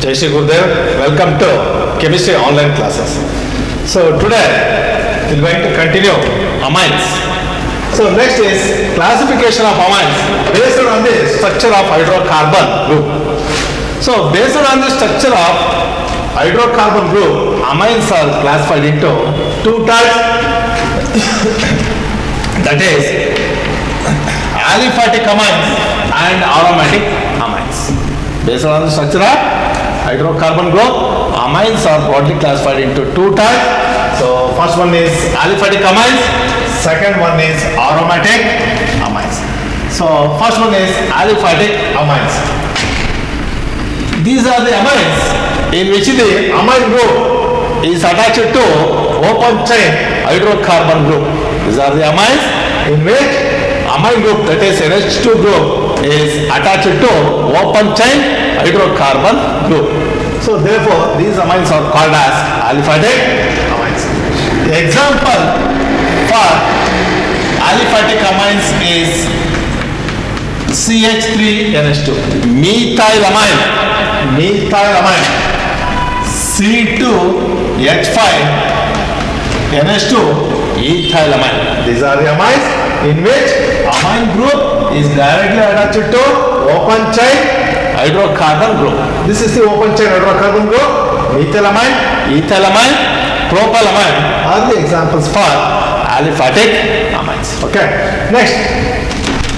Jai Shri Gurudev, welcome to chemistry online classes. So today we are going to continue amines. So next is classification of amines based on the structure of hydrocarbon group. So based on the structure of hydrocarbon group, amines are classified into two types. That is aliphatic amines and aromatic amines. Based on the structure of hydrocarbon group, amines are broadly classified into two types. So first one is aliphatic amines, second one is aromatic amines. So first one is aliphatic amines. These are the amines in which the amine group is attached to open chain hydrocarbon group. These are the amines in which amine group, that is NH2 group, is attached to open chain hydrocarbon group. So therefore these amines are called as aliphatic amines. The example for aliphatic amines is CH3NH2, methylamine, C2H5NH2, ethylamine. These are the amines in which amine group is directly attached to open chain hydrocarbon group. This is the open chain hydrocarbon group. Methylamine, ethylamine, propylamine are the examples for aliphatic amines. Okay. Next,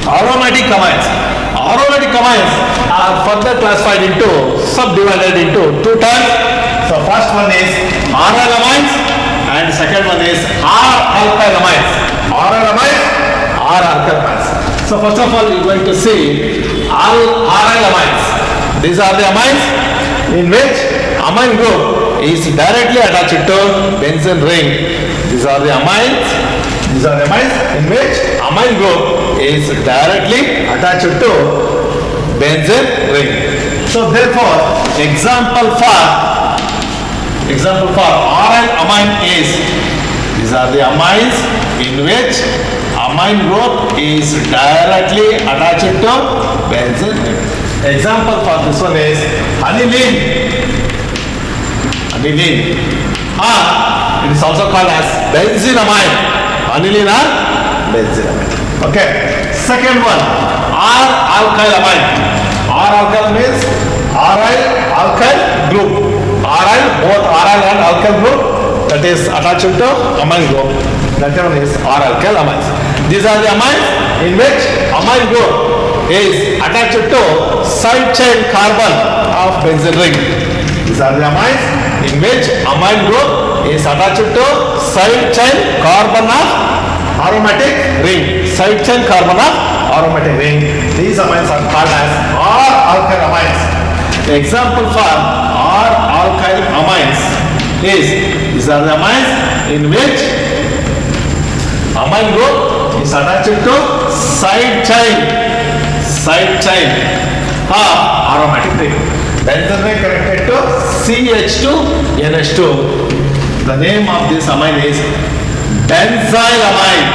aromatic amines. Aromatic amines are further classified into, subdivided into two types. So first one is aryl amines and second one is R-alkyl amines. Aryl amines, R-alkyl amines. So first of all, you are going to see aryl amines. These are the amines in which amine group is directly attached to benzene ring. These are the amines. These are the amines in which amine group is directly attached to benzene ring. So therefore, example for aryl amine is, these are the amines in which amine group is directly attached to benzene ring. Example for this one is aniline. It is also called as benzenamine. Aniline or benzenamine. Okay. Second one, R-alkyl amine. R-alkyl means aryl-alkyl group. Both aryl and alkyl group, that is attached to amine group. That one is R-alkyl amines. These are the amines in which amine group is attached to side chain carbon of benzene ring. These are the amines in which amine group is attached to side chain carbon of aromatic ring. Side chain carbon of aromatic ring. These amines are called as R-alkyl amines. The example for R-alkyl amines is, these are the amines in which amine group is attached to side chain of aromatic ring. Benzene ring connected to CH2NH2. The name of this amine is benzylamine.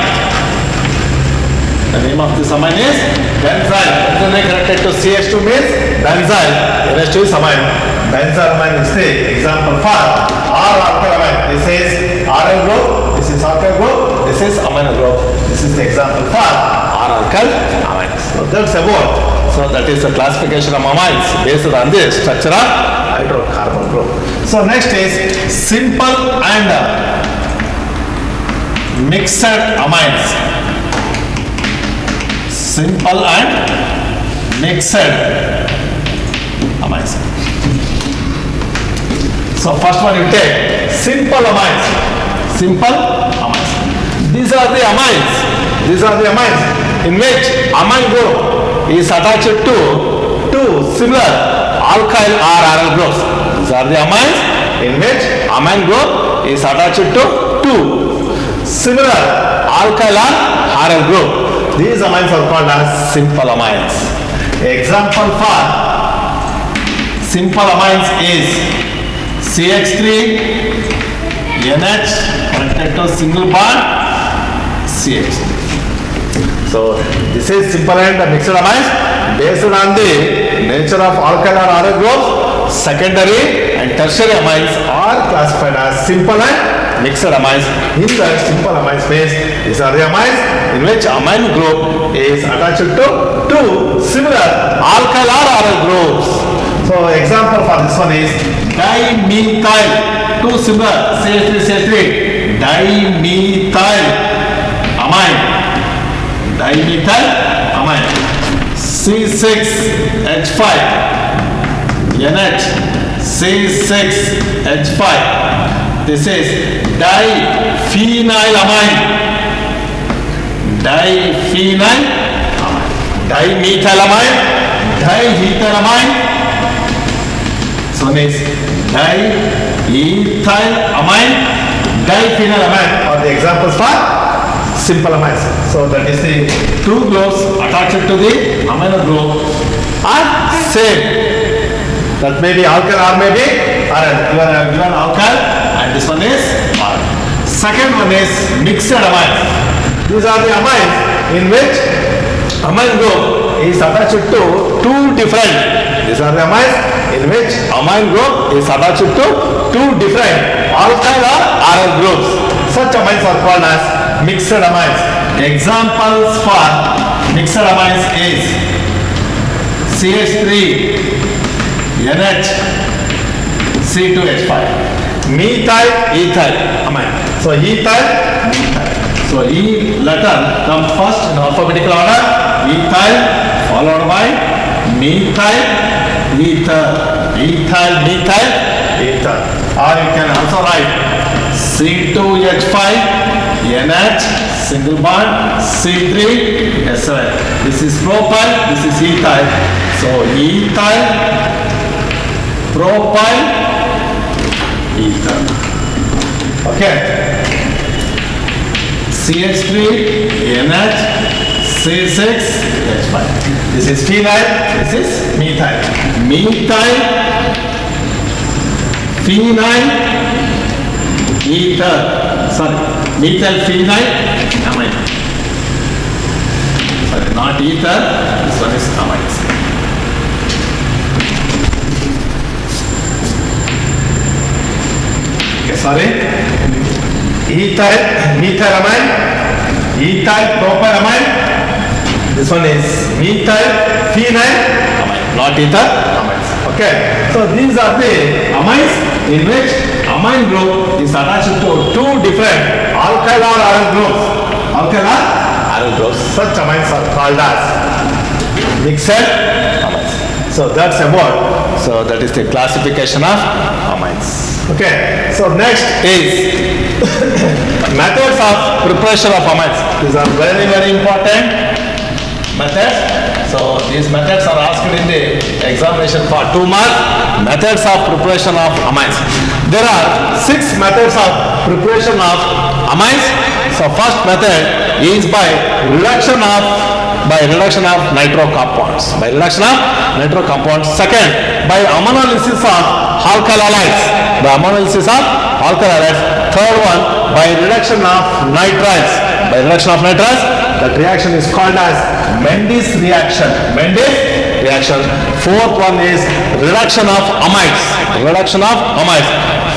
The name of this amine is benzyl. Benzene ring connected to CH2 means benzyl. NH2 is amine. Benzylamine is the example for R-alkyl amine. This is aryl group. This is alkyl group. This is amino group. This is the example for R-alkyl amines. So that's about. So that is the classification of amines based on the structure of hydrocarbon group. So next is simple and mixed amines. Simple and mixed amines. So first one you take simple amines. These are the amines in which amine group is attached to two similar alkyl or aryl groups. These are the amines in which amine group is attached to two similar alkyl or aryl group. These amines are called as simple amines. Example for simple amines is CH3NH connected to single bond CH3. So this is simple and mixed amines based on the nature of alkyl or aryl groups. secondary and tertiary amines are classified as simple and mixed amines. In the simple amine space, these are the amines in which amine group is attached to two similar alkyl or aryl groups. So example for this one is dimethyl, two similar CH3CH3 dimethyl amine, dimethyl amine, C6H5 NH C6H5. This is diphenylamine, diphenylamine, dimethylamine, diethylamine. So this diethylamine, diphenylamine are the examples for simple amines. So that is the two groups attached to the amino group are same. That may be alkyl or may be aryl. You are given alkyl and this one is aryl. Second one is mixed amines. These are the amines in which amine group is attached to two different. These are the amines in which amine group is attached to two different alkyl or aryl groups. Such amines are called as mixed amines. Examples for mixed amines is CH3 NH C2H5, methyl ethyl amine. So ethyl, methyl. So E letter comes first in alphabetical order, ethyl followed by methyl ether, ethyl methyl ether. Or you can also write C2H5 NH single bond C3SO. This is propyl, this is ethyl. So ethyl, propyl, ether. Okay. CH3 NH C6H5. This is phenyl, this is methyl. Methyl, phenyl, ether. Sorry, methyl phenyl amine. Sorry, not ether. This one is amines. Okay, sorry. Ethyl, methylamine, ethyl propylamine. This one is methyl phenyl amine, not ether amines. Okay, so these are the amines in which amine group is attached to two different alkyl or aryl groups. Alkyl or aryl groups. Such amines are called as mixed amines. So that's about. So that is the classification of amines. Okay. So next is methods of preparation of amines. These are very, very important methods. So these methods are asked in the examination for 2 marks. Methods of preparation of amines. There are 6 methods of preparation of amines. So first method is by reduction of nitro compounds. By reduction of nitro compounds. Second, by ammonolysis of alkyl halides. By ammonolysis of alkyl halides. Third one, by reduction of nitriles. By reduction of nitriles, that reaction is called as Mendes reaction. Mendes reaction. Fourth one is reduction of amides. Reduction of amides.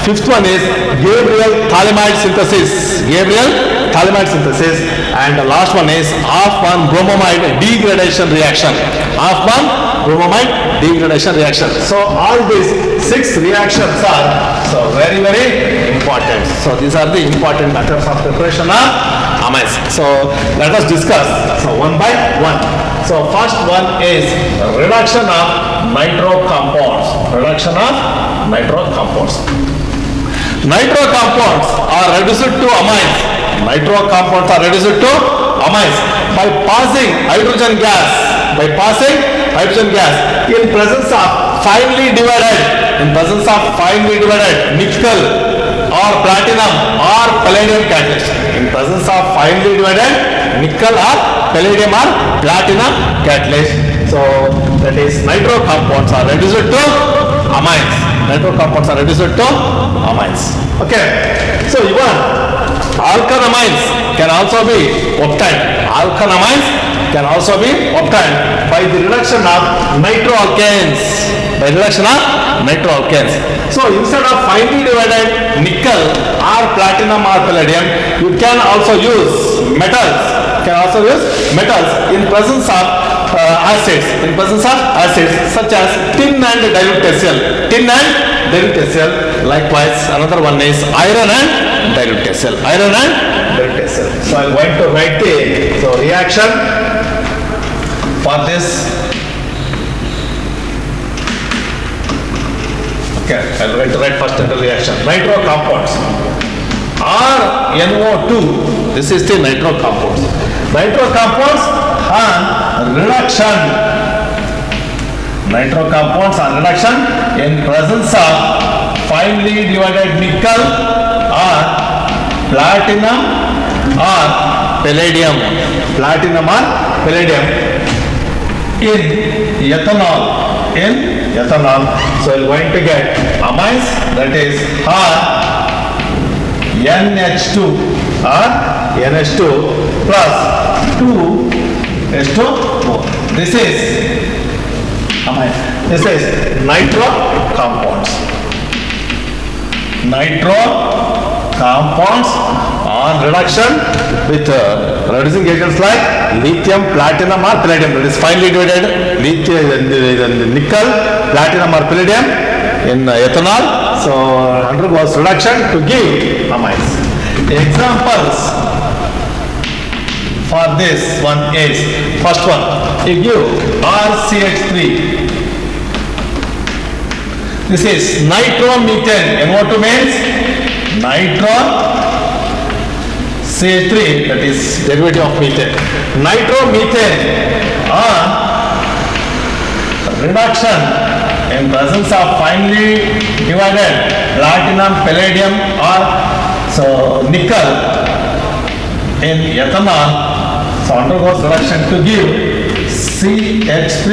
Fifth one is Gabriel Thalamide synthesis. Gabriel Thalamide synthesis. And the last one is half-1 bromamide degradation reaction. Half-1 bromamide degradation reaction. So all these 6 reactions are so very, very important. So these are the important methods of preparation of amines. So let us discuss so one by one. So first one is reduction of nitro compounds. Reduction of nitro compounds. Nitro compounds are reduced to amines. Nitro compounds are reduced to amines by passing hydrogen gas. By passing hydrogen gas in presence of finely divided nickel or platinum or palladium catalyst. In presence of finely divided nickel or palladium or platinum catalyst. So that is nitro compounds are reduced to amines. Nitro compounds are reduced to amines. Okay. So even alkanamines can also be obtained. Alkanamines can also be obtained by the reduction of nitroalkanes. by reduction of nitroalkanes. So instead of finely divided nickel or platinum or palladium, you can also use metals. In presence of acids. In presence of acids such as tin and dilute HCl. Tin and dilute HCl. Likewise, another one is iron and dilute HCl. Iron and dilute HCl. So I'm going to write the reaction for this. Okay, I'm going to write first the reaction. Nitro compounds. RNO2. This is the nitro compounds. Nitro compounds on reduction. Nitro compounds on reduction in presence of finely divided nickel or platinum or palladium. Platinum or palladium in ethanol. So you're going to get amines, that is NH2 or NH2 plus 2H2O. This is amine. This is nitro compounds. Nitro compounds on reduction with reducing agents like lithium, platinum or palladium. That is finely divided lithium, nickel, platinum or palladium in ethanol. So undergoes reduction to give amines. Examples for this one is, first one, you give RCH3. This is nitromethane. NO2 means nitro CH3, that is derivative of methane. Nitromethane on reduction in presence of finely divided platinum, palladium or nickel in ethanol. So undergoes reduction to give CH3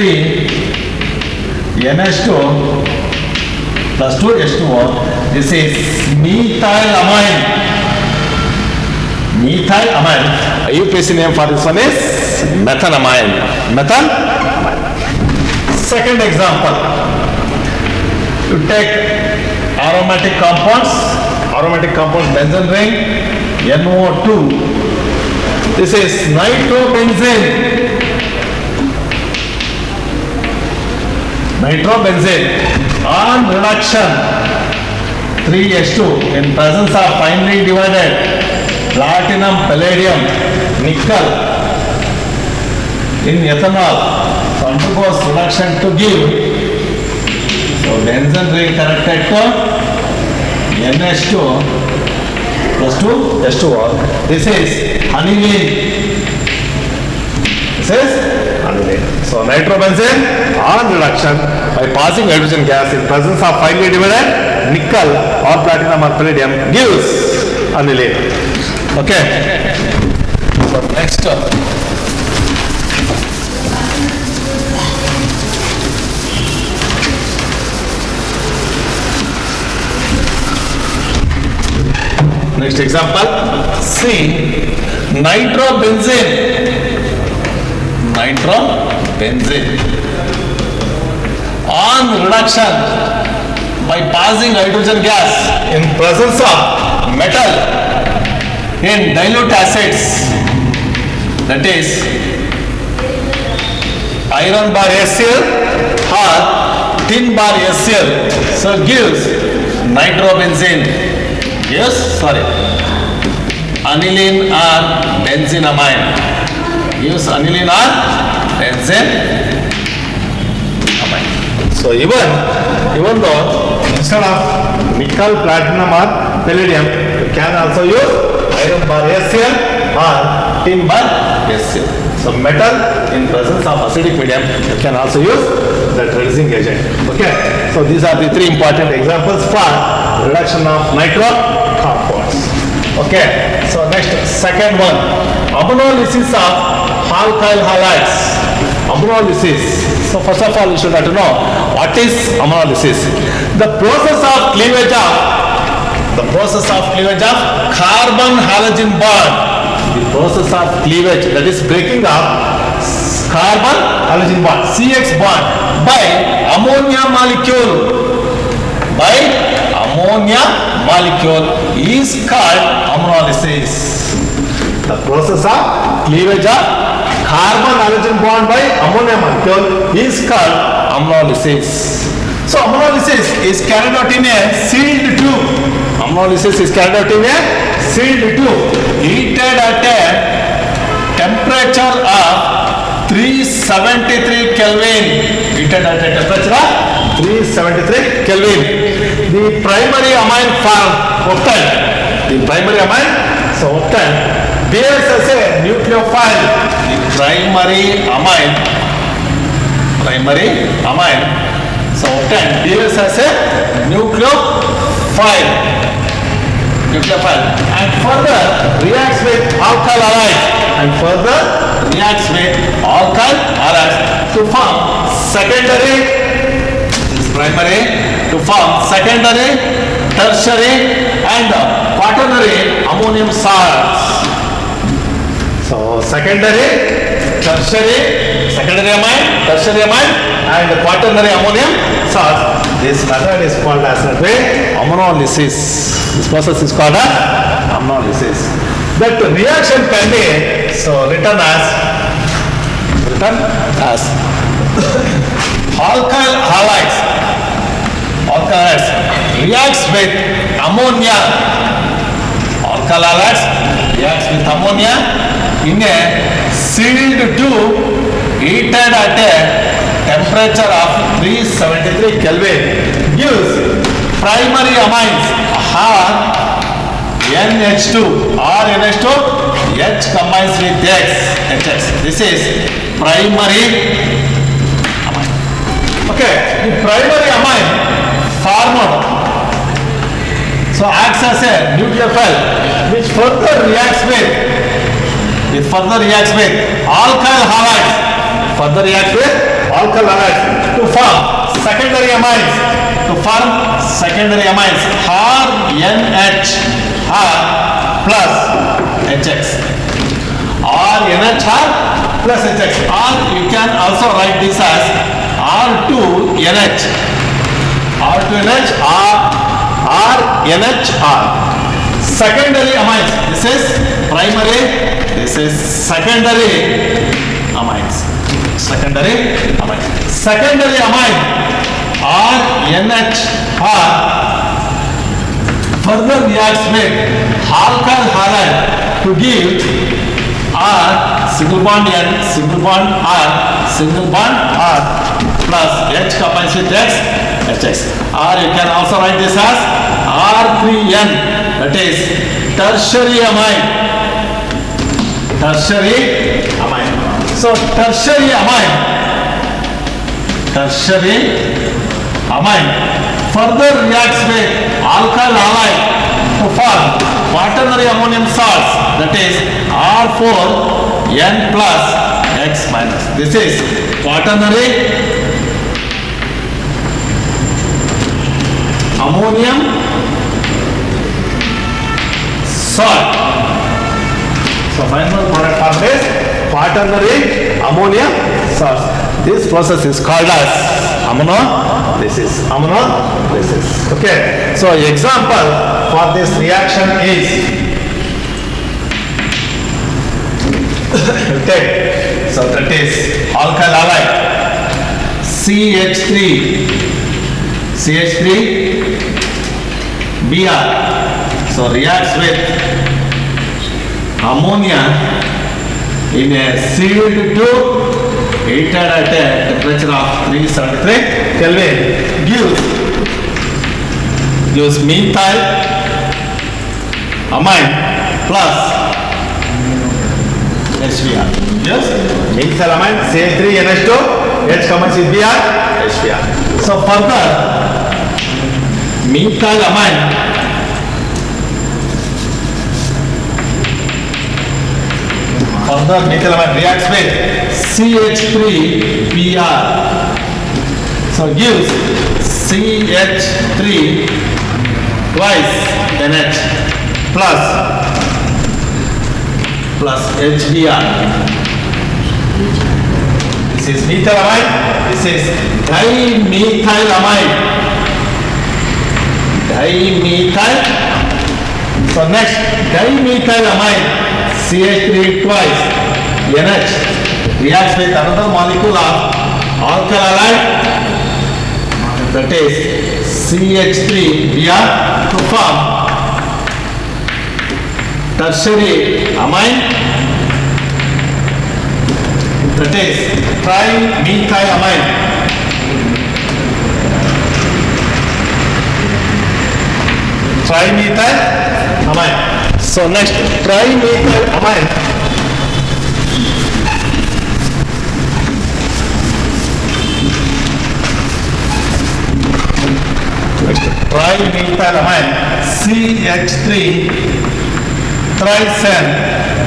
NH2 plus 2H2O. This is methylamine. Methylamine. IUPAC name for this one is methanamine. Second example, you take aromatic compounds, benzene ring, NO2. This is nitrobenzene. On reduction 3H2 in presence of finely divided platinum, palladium, nickel in ethanol. So undergoes reduction to give. So benzene ring connected to NH2 plus 2H2O. This is aniline. So nitrobenzene on reduction by passing hydrogen gas in presence of finely divided nickel or platinum or palladium gives aniline. Okay. So next example, see nitrobenzene on reduction by passing hydrogen gas in presence of metal in dilute acids, that is iron bar HCl or tin bar HCl. So gives nitrobenzene. Aniline or benzenamine. Use aniline or benzenamine. So even though instead of nickel, platinum or palladium, you can also use iron bar HCl or tin bar HCl. So metal in presence of acidic medium, you can also use that reducing agent. Okay. So these are the three important examples for reduction of nitro compounds. Okay. So next, second one, ammonolysis of alkyl halides. Ammonolysis. So first of all, you should have to know what is ammonolysis. The process of cleavage of carbon halogen bond. The process of cleavage, that is breaking up carbon halogen bond, CX bond, by ammonia molecule. By ammonia molecule is called ammonolysis. The process of cleavage of carbon halogen bond by ammonia molecule is called ammonolysis. So ammonolysis is carried out in a sealed tube. Ammonolysis is carried out in a sealed tube, heated at a temperature of 373 Kelvin. Heated at a temperature of 373 Kelvin. The primary amine obtained. The primary amine obtained behaves as a nucleophile. The primary amine obtained behaves as a nucleophile. And further reacts with alkyl halides to form secondary, this primary, to form secondary, tertiary and quaternary ammonium salts. So secondary, secondary amine, tertiary amine and quaternary ammonium salts. This method is called as ammonolysis. This process is called ammonolysis. That reaction can be written as alkyl halides reacts with ammonia. Alkyl halides reacts with ammonia in a sealed tube heated at a temperature of 373 Kelvin. Gives primary amines NH2 or NH2, H combines with HX. This is primary amine. Okay, the primary amine formed acts as a nucleophile which further reacts with alkyl halides. To form secondary amines. RNH plus HX. RNH plus HX. Or you can also write this as R2NH. R2NH RNHR. Secondary amines. This is primary. This is secondary amines. Secondary amine RNHR further reacts with alkyl halide to give R single bond N, single bond R plus H combines with X, HX. Or you can also write this as R3N, that is tertiary amine. So tertiary amine further reacts with alkyl halide to form quaternary ammonium salts, that is R4N plus X minus. This is quaternary ammonium salt. So final product form is quaternary ammonium salts. This process is called as ammonolysis. Okay. So example for this reaction is so that is alkyl halide CH3 Br. So reacts with ammonia in a sealed tube heated at a temperature of 373 Kelvin. Gives methyl amine plus HBr. Yes, methyl amine CH3NH2, H combines with Br, HBr. So further methyl amine reacts with CH3Br. So gives CH3 twice NH plus HBr. is methylamide. This is dimethylamide. Dimethyl. So next, dimethylamide, CH3 twice, NH reacts with another molecule of alkyl halide, that is CH3 Br to form tertiary amine, that is trimethylamine. Trimethylamine. So next, trimethylamine. Trimethylamine, CH3 trisen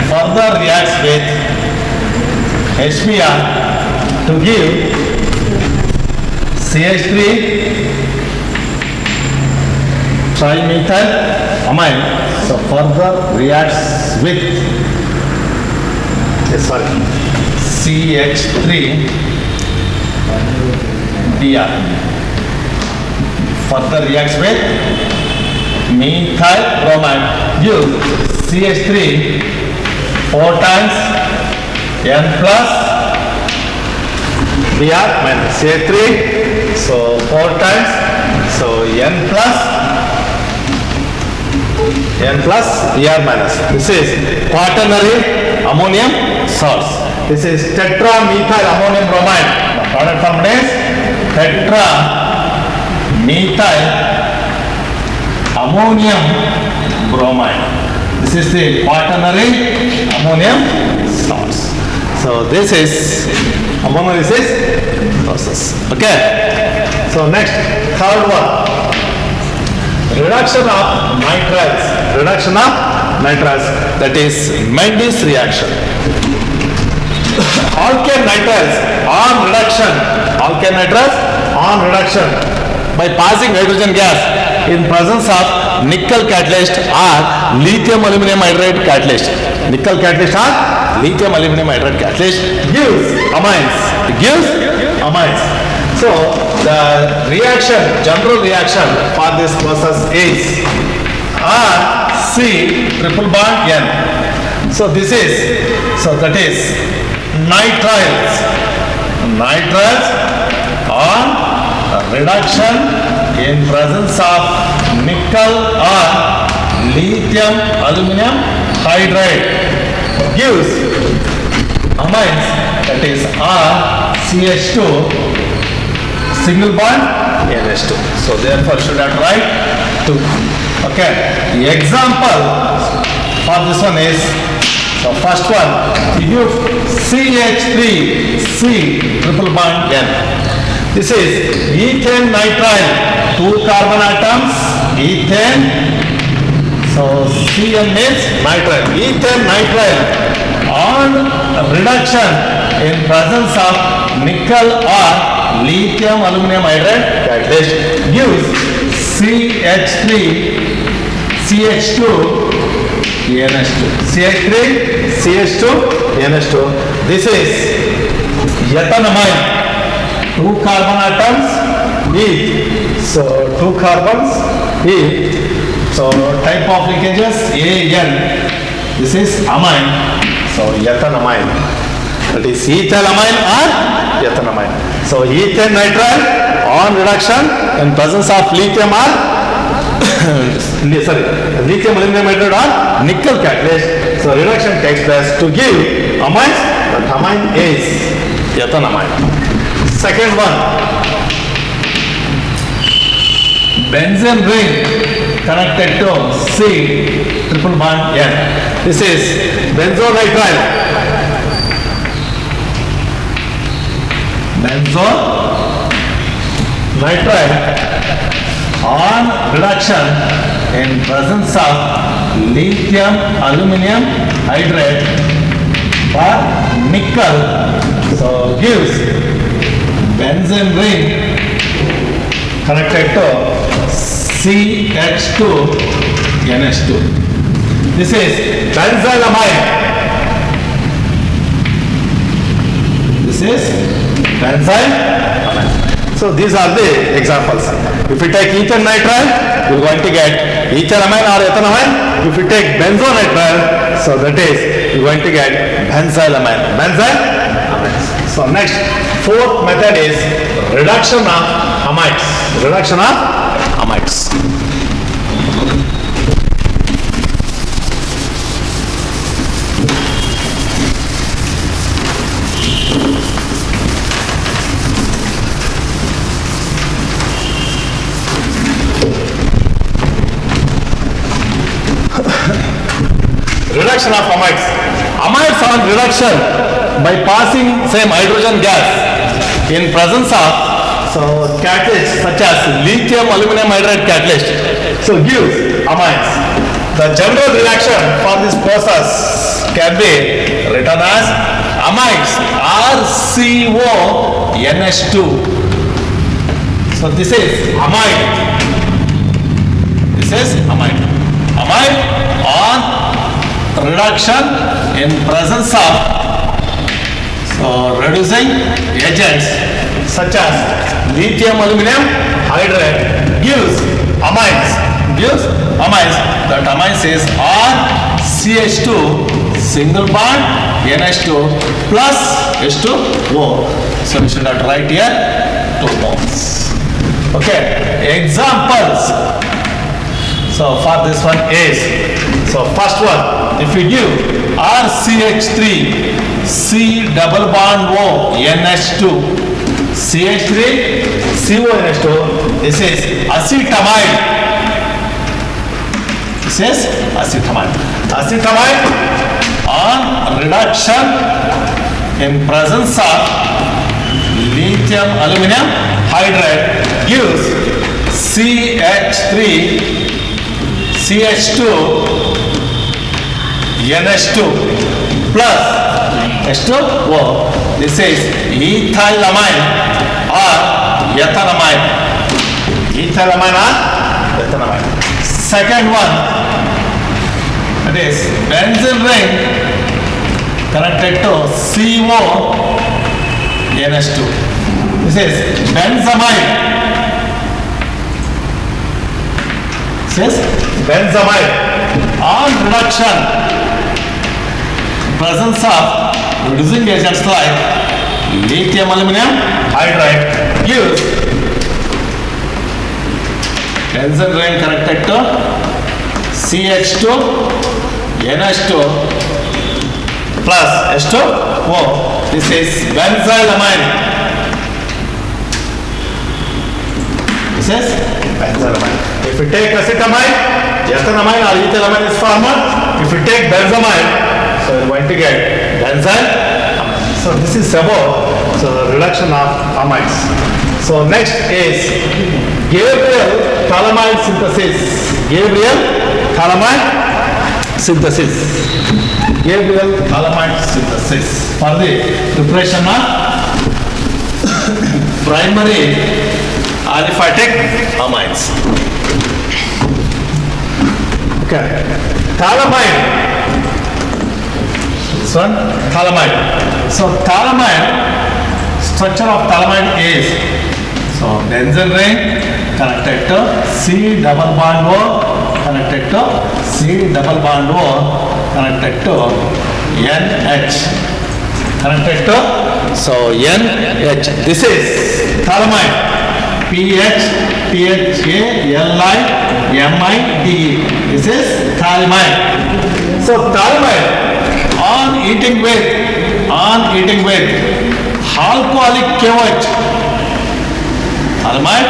further reacts with HBr to give CH3 trimethylamine. So further reacts with CH3 Br. Further reacts with methyl bromide. Use CH3 4 times N plus Br minus CH3. So 4 times. So N plus Br minus. This is quaternary ammonium salts. This is tetramethyl ammonium bromide. The product formula is tetramethyl ammonium bromide. This is the quaternary ammonium salts. So this is homolysis process. Okay. So next, third one. Reduction of nitriles. Reduction of nitriles. That is Mendes reaction. Alkane nitriles on reduction. Alkane nitriles on reduction by passing hydrogen gas in presence of nickel catalyst or lithium aluminum hydride catalyst. Nickel catalyst or lithium aluminum hydride catalyst gives amines. It gives amines. So the reaction, general reaction for this process is C triple bond N. So this is, so that is nitriles. Nitriles on reduction in presence of nickel or lithium aluminum hydride gives amines, that is RCH2 single bond NH2. So therefore should have write 2. Okay. The example for this one is, so first one, you give CH3 C triple bond N. This is ethane nitrile, 2 carbon atoms, ethane. So Cn means nitrile. Ethane nitrile on reduction in presence of nickel or lithium aluminum hydride catalyst gives CH3 CH2 NH2. CH3 CH2 NH2. This is ethanamide. 2 carbon atoms each. So 2 carbons each. So type of leakages AN. This is amine. So ethanamine. That is ethylamine or ethanamine. So ethane nitrile on reduction in presence of lithium or lithium aluminum hydride or nickel catalyst. So reduction takes place to give amines. But amine is ethanamine. Second one, benzene ring connected to C triple bond N. This is benzonitrile. Benzonitrile on reduction in presence of lithium aluminum hydride or nickel. So gives benzene ring connected to CH2 NH2. This is benzylamine. This is benzyl amine. So these are the examples. If you take ether nitrile, you're going to get ethylamine or ethanamine. If you take benzonitrile, so that is you're going to get benzylamine. Benzylamine. So next, fourth method is reduction of amides. Reduction of amides. Reduction of amides. Amides on reduction by passing same hydrogen gas in presence of catalysts such as lithium aluminum hydride catalyst. So gives amides. The general reaction for this process can be written as amides RCONH2. So this is amide. This is amide. Amide on reduction in presence of reducing agents such as lithium aluminum hydride gives amides. That amines is RCH2 single bond NH2 plus H2O. So we should have to write here 2 bonds. Okay, examples. So for this one is, so first one, if you give RCH3 C double bond O NH2 CH3 CONH2, this is acetamide. This is acetamide. Acetamide on reduction in presence of lithium aluminum hydride gives CH3 CH2 NH2 plus H2O. This is ethylamine or ethanamide. Ethylamine or ethanamide. Second one, that is benzene ring connected to CO NH2. This is benzamide. This is benzamide on reduction presence of reducing agents like lithium aluminum hydride gives benzene ring connected to CH2 NH2 plus H2O. This is benzylamine. This is benzylamine. If you take acetamide, ethanamine or ethylamine is formed. If you take benzamide, so you are going to get benzylamine. So this is about the reduction of amides. So next is Gabriel phthalimide synthesis. Gabriel phthalimide synthesis. Gabriel phthalimide synthesis for the preparation of primary aliphatic amides. Okay. Phthalimide. This one, phthalimide. So phthalimide, structure of phthalimide is, so benzene ring connected to C double bond O, connected to C double bond O, connected to NH, connected to, so NH. This is phthalimide. PH, PHA, LI, MIDE. This is phthalimide. So phthalimide on eating with alcoholic KOH. Phthalimide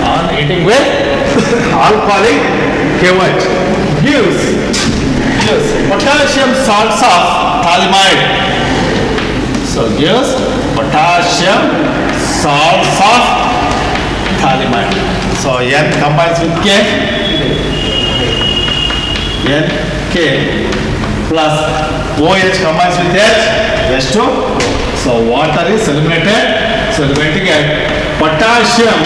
on eating with alcoholic KOH gives potassium salts of phthalimide. So gives potassium salts of phthalimide. So N combines with K, N, K plus OH combines with H, H2. So water is eliminated. So we are going to get potassium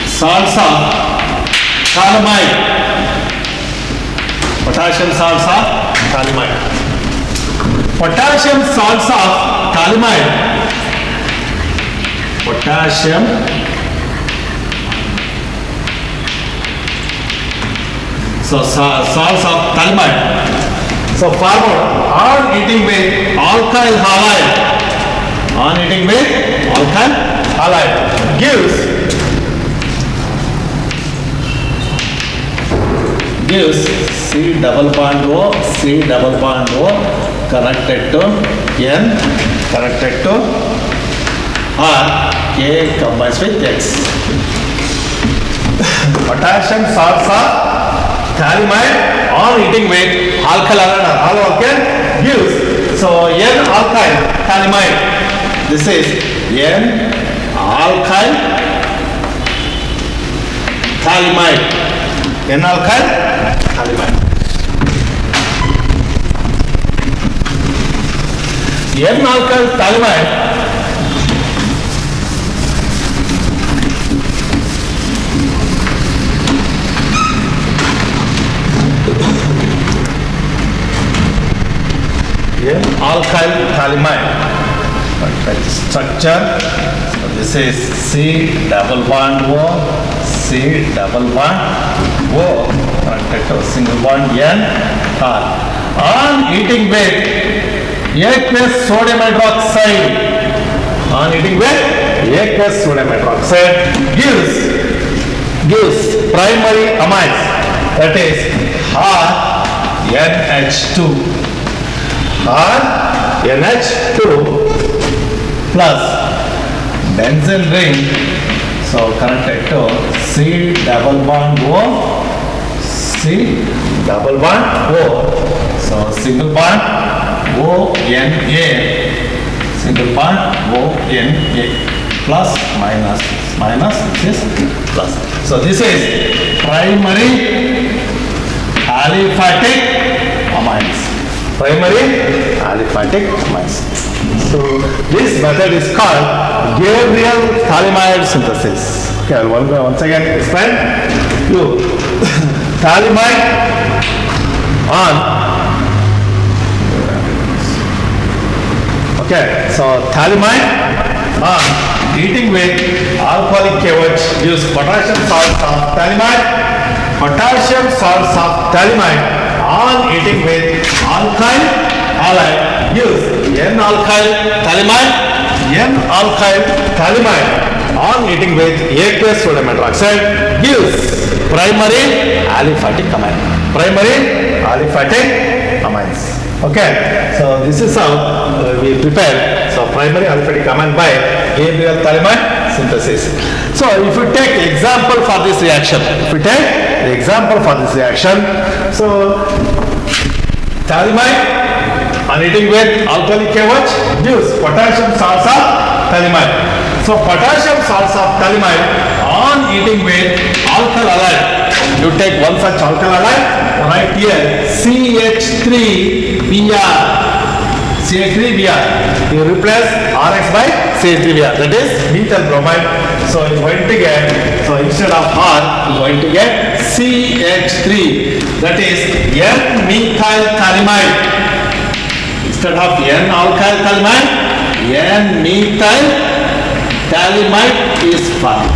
salts of phthalimide. Potassium salts of phthalimide. Potassium salts of thalamide. Potassium salts of thalamide. So forward on eating with alkyl halide. On eating with alkyl halide gives C double bond O, C double bond O connected to N, connected to R, K combines with X. Potassium salts of thalamide on eating with alkyl halide or haloalkane gives, so N alkyl thalamide, this is N alkyl thalamide, N alkyl thalamide. N alkyl thalamide alkyl thalamide structure. So this is C double bond O, C double bond O connected to single bond N R. On eating with aqueous sodium hydroxide, on eating with aqueous sodium hydroxide gives primary amines, that is RNH2. RNH2 plus benzene ring, so connected to C double bond O, C double bond O, so single bond ONA, single bond ONA, plus minus, this is plus. So this is primary aliphatic amines. Primary aliphatic amines. So this method is called Gabriel thalamide synthesis. Okay, I will once again explain you. Thalamide on. Okay, so thalamide on eating with alcoholic KOH use potassium salts of thalamide. Potassium salts of thalamide on eating with alkyl halide use N-alkyl thalamide. N-alkyl thalamide on eating with aqueous sodium hydroxide gives primary aliphatic amine. Primary aliphatic amines. Okay, so this is how we prepare primary aliphatic amine by Gabriel thalamide synthesis. So if you take example for this reaction, so thalamide on eating with alcoholic KOH gives potassium salts of thalamide. So potassium salts of thalamide on eating with alkyl halide, you take one such alkyl halide, right here CH3Br, you replace RX by CH3Br, that is methyl bromide. So you are going to get, so instead of R, you are going to get CH3, that is N-methyl thalamide. Instead of N-alkyl thalamide, N-methyl thalamide is formed.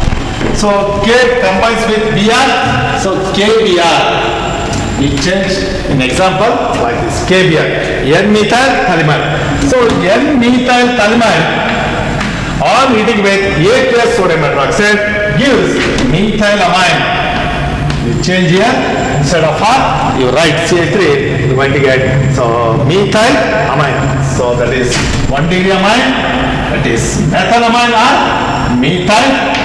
So K combines with Br, so KBr. We change an example like this, KBr, N-methyl thalamide. So N-methyl thalamide on eating with aqueous sodium hydroxide gives methylamine. You change here, instead of R, you write CH3, you are going to get methylamine. So that is 1 degree amine, that is methylamine or methylamine.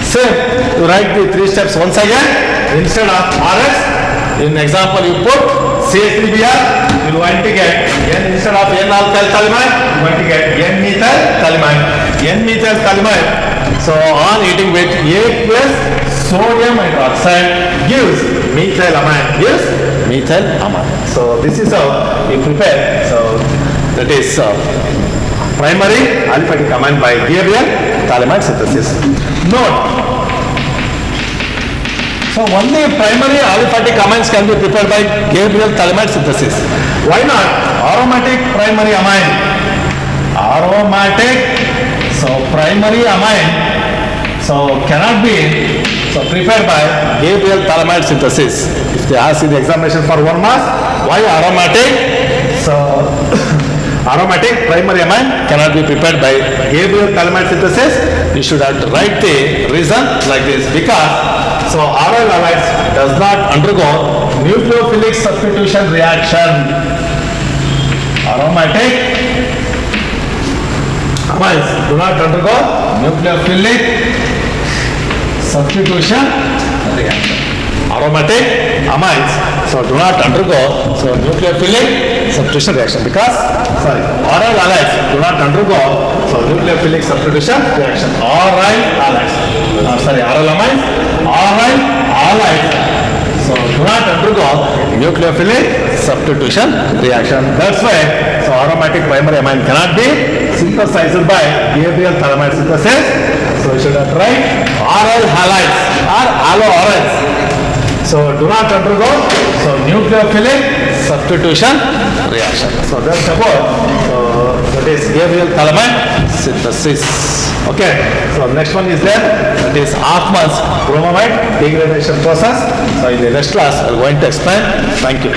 Same, you write the 3 steps once again, instead of RS, in example you put CH3Br, you are going to get N instead of N-alkyl thalamide, you are going to get N-methyl thalamide. N-methyl thalamide, so on eating with aqueous sodium hydroxide gives methylamine, So this is how we prepare. So that is primary aliphatic amine by Gabriel thalamide synthesis. Note, so only primary aliphatic amines can be prepared by Gabriel thalamide synthesis. Why not aromatic primary amine. Aromatic, so primary amine, so cannot be prepared by Gabriel Thalamide synthesis. If they ask in the examination for 1 mass, why aromatic? So aromatic primary amine cannot be prepared by Gabriel Thalamide synthesis. You should have to write the reason like this, because so aryl halides does not undergo nucleophilic substitution reaction. Aromatic amines do not undergo nucleophilic substitution reaction. Aromatic amines do not undergo nucleophilic substitution reaction, because aryl halides do not undergo nucleophilic substitution reaction. Aryl halides, aryl amines, aryl halides do not undergo nucleophilic substitution reaction. That's why aromatic primary amine cannot be synthesized by Gabriel Thalamide synthesis. So you should have write aryl halides or haloaryls. So do not undergo nucleophilic substitution reaction. So that's about that is Gabriel Thalamide synthesis. Okay. So next one is there. That is Hoffman's bromamide degradation process. So in the next class, I'm going to explain. Thank you.